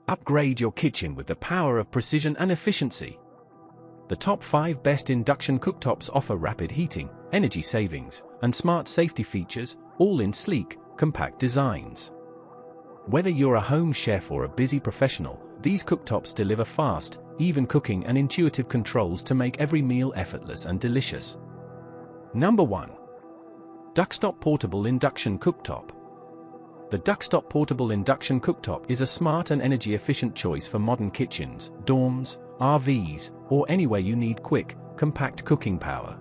Upgrade your kitchen with the power of precision and efficiency. The top 5 best induction cooktops offer rapid heating, energy savings, and smart safety features, all in sleek, compact designs. Whether you're a home chef or a busy professional, these cooktops deliver fast, even cooking and intuitive controls to make every meal effortless and delicious. Number 1. Cooktop Portable Induction Cooktop. The Cooktop Portable Induction Cooktop is a smart and energy-efficient choice for modern kitchens, dorms, RVs, or anywhere you need quick, compact cooking power.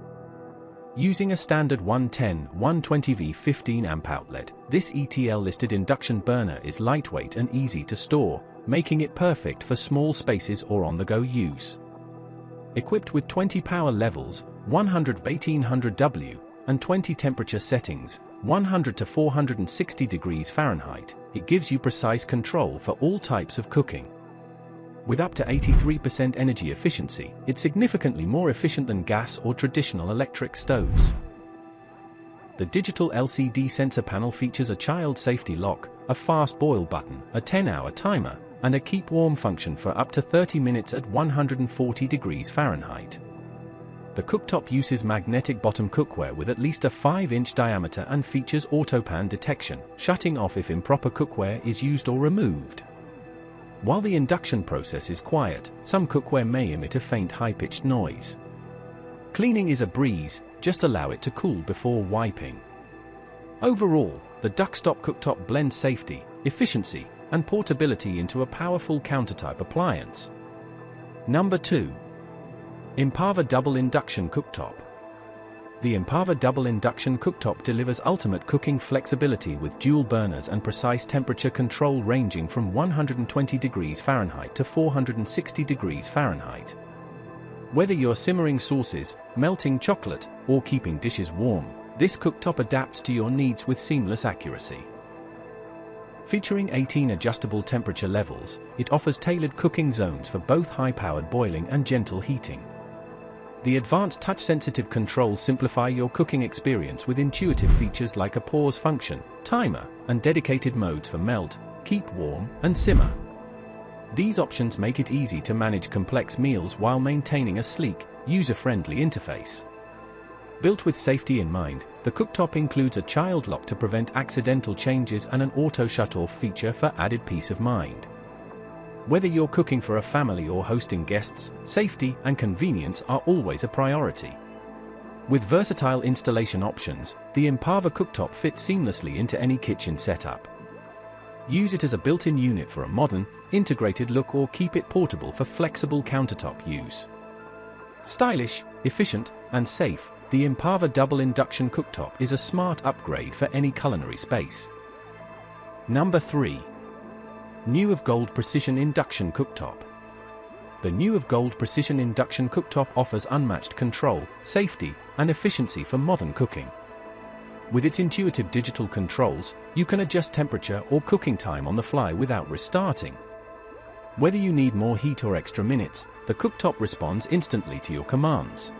Using a standard 110/120V 15-amp outlet, this ETL-listed induction burner is lightweight and easy to store, making it perfect for small spaces or on-the-go use. Equipped with 20 power levels, 100-1800W, and 20 temperature settings, 100 to 460 degrees Fahrenheit, it gives you precise control for all types of cooking. With up to 83% energy efficiency, it's significantly more efficient than gas or traditional electric stoves. The digital LCD sensor panel features a child safety lock, a fast boil button, a 10-hour timer, and a keep warm function for up to 30 minutes at 140 degrees Fahrenheit. The cooktop uses magnetic bottom cookware with at least a 5-inch diameter and features auto-pan detection, shutting off if improper cookware is used or removed. While the induction process is quiet, some cookware may emit a faint high-pitched noise. Cleaning is a breeze, just allow it to cool before wiping. Overall, the Cooktop Cooktop blends safety, efficiency, and portability into a powerful countertop appliance. Number 2. Impava Double Induction Cooktop. The Impava Double Induction Cooktop delivers ultimate cooking flexibility with dual burners and precise temperature control ranging from 120 degrees Fahrenheit to 460 degrees Fahrenheit. Whether you're simmering sauces, melting chocolate, or keeping dishes warm, this cooktop adapts to your needs with seamless accuracy. Featuring 18 adjustable temperature levels, it offers tailored cooking zones for both high-powered boiling and gentle heating. The advanced touch-sensitive controls simplify your cooking experience with intuitive features like a pause function, timer, and dedicated modes for melt, keep warm, and simmer. These options make it easy to manage complex meals while maintaining a sleek, user-friendly interface. Built with safety in mind, the cooktop includes a child lock to prevent accidental changes and an auto shut-off feature for added peace of mind. Whether you're cooking for a family or hosting guests, safety and convenience are always a priority. With versatile installation options, the Impava cooktop fits seamlessly into any kitchen setup. Use it as a built-in unit for a modern, integrated look or keep it portable for flexible countertop use. Stylish, efficient, and safe, the Impava Double Induction Cooktop is a smart upgrade for any culinary space. Number 3. NewofGold Precision Induction Cooktop. The NewofGold Precision Induction Cooktop offers unmatched control, safety, and efficiency for modern cooking. With its intuitive digital controls, you can adjust temperature or cooking time on the fly without restarting. Whether you need more heat or extra minutes, the cooktop responds instantly to your commands.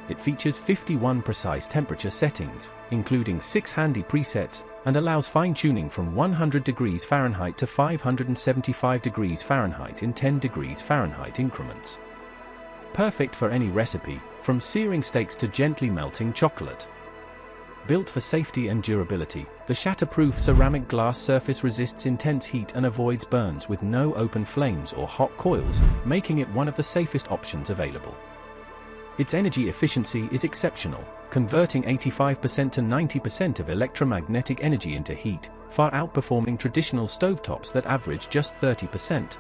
It features 51 precise temperature settings, including 6 handy presets, and allows fine-tuning from 100 degrees Fahrenheit to 575 degrees Fahrenheit in 10 degrees Fahrenheit increments. Perfect for any recipe, from searing steaks to gently melting chocolate. Built for safety and durability, the shatterproof ceramic glass surface resists intense heat and avoids burns with no open flames or hot coils, making it one of the safest options available. Its energy efficiency is exceptional, converting 85% to 90% of electromagnetic energy into heat, far outperforming traditional stovetops that average just 30%.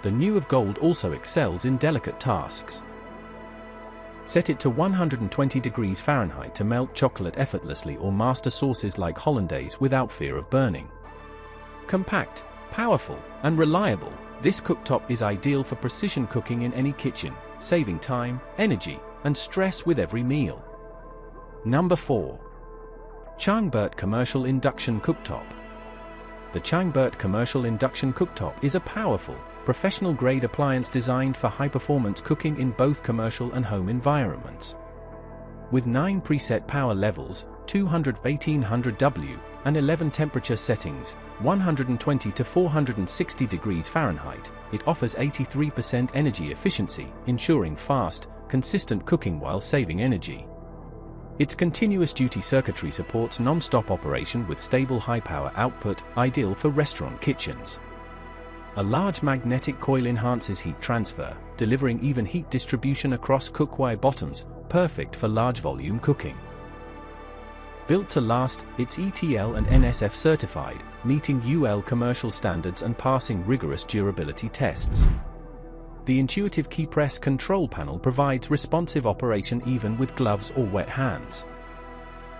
The NewofGold also excels in delicate tasks. Set it to 120 degrees Fahrenheit to melt chocolate effortlessly or master sauces like hollandaise without fear of burning. Compact, powerful, and reliable, this cooktop is ideal for precision cooking in any kitchen, saving time, energy, and stress with every meal. Number 4. Changbert Commercial Induction Cooktop. The Changbert Commercial Induction Cooktop is a powerful, professional-grade appliance designed for high-performance cooking in both commercial and home environments. With 9 preset power levels, 200-1800 and 11 temperature settings, 120 to 460 degrees Fahrenheit. It offers 83% energy efficiency, ensuring fast, consistent cooking while saving energy. Its continuous duty circuitry supports non-stop operation with stable high-power output, ideal for restaurant kitchens. A large magnetic coil enhances heat transfer, delivering even heat distribution across cookware bottoms, perfect for large volume cooking. Built to last, it's ETL and NSF certified, meeting UL commercial standards and passing rigorous durability tests. The intuitive key press control panel provides responsive operation even with gloves or wet hands.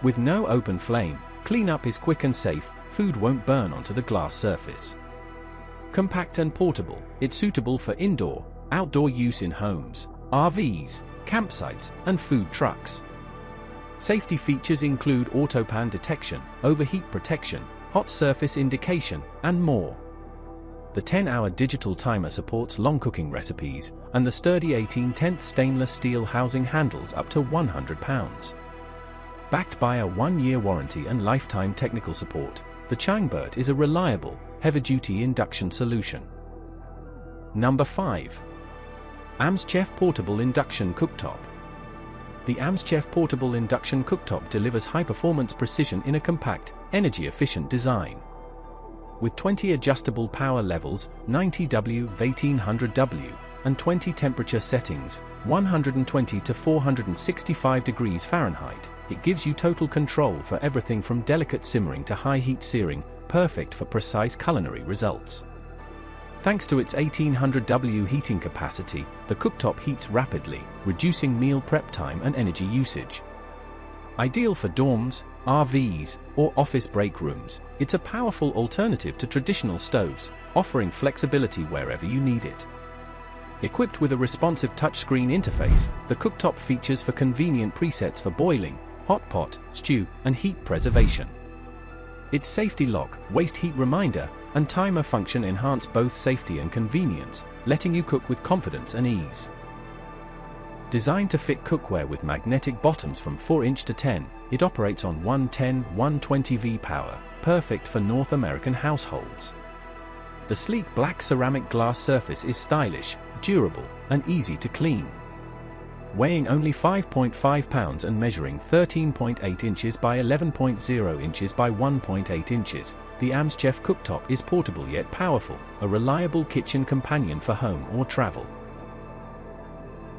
With no open flame, cleanup is quick and safe, food won't burn onto the glass surface. Compact and portable, it's suitable for indoor, outdoor use in homes, RVs, campsites, and food trucks. Safety features include auto-pan detection, overheat protection, hot surface indication, and more. The 10-hour digital timer supports long cooking recipes, and the sturdy 18/10 stainless steel housing handles up to 100 pounds. Backed by a 1-year warranty and lifetime technical support, the Changbert is a reliable, heavy-duty induction solution. Number 5. Amchef Portable Induction Cooktop. The Amchef Portable Induction Cooktop delivers high-performance precision in a compact, energy-efficient design. With 20 adjustable power levels, 90W, 1800W, and 20 temperature settings, 120 to 465 degrees Fahrenheit, it gives you total control for everything from delicate simmering to high-heat searing, perfect for precise culinary results. Thanks to its 1800W heating capacity, the cooktop heats rapidly, reducing meal prep time and energy usage. Ideal for dorms, RVs, or office break rooms, it's a powerful alternative to traditional stoves, offering flexibility wherever you need it. Equipped with a responsive touchscreen interface, the cooktop features for convenient presets for boiling, hot pot, stew, and heat preservation. Its safety lock, waste heat reminder, and timer function enhance both safety and convenience, letting you cook with confidence and ease. Designed to fit cookware with magnetic bottoms from 4" to 10, it operates on 110/120V power, perfect for North American households. The sleek black ceramic glass surface is stylish, durable, and easy to clean. Weighing only 5.5 pounds and measuring 13.8 inches by 11.0 inches by 1.8 inches, the Amchef Cooktop is portable yet powerful, a reliable kitchen companion for home or travel.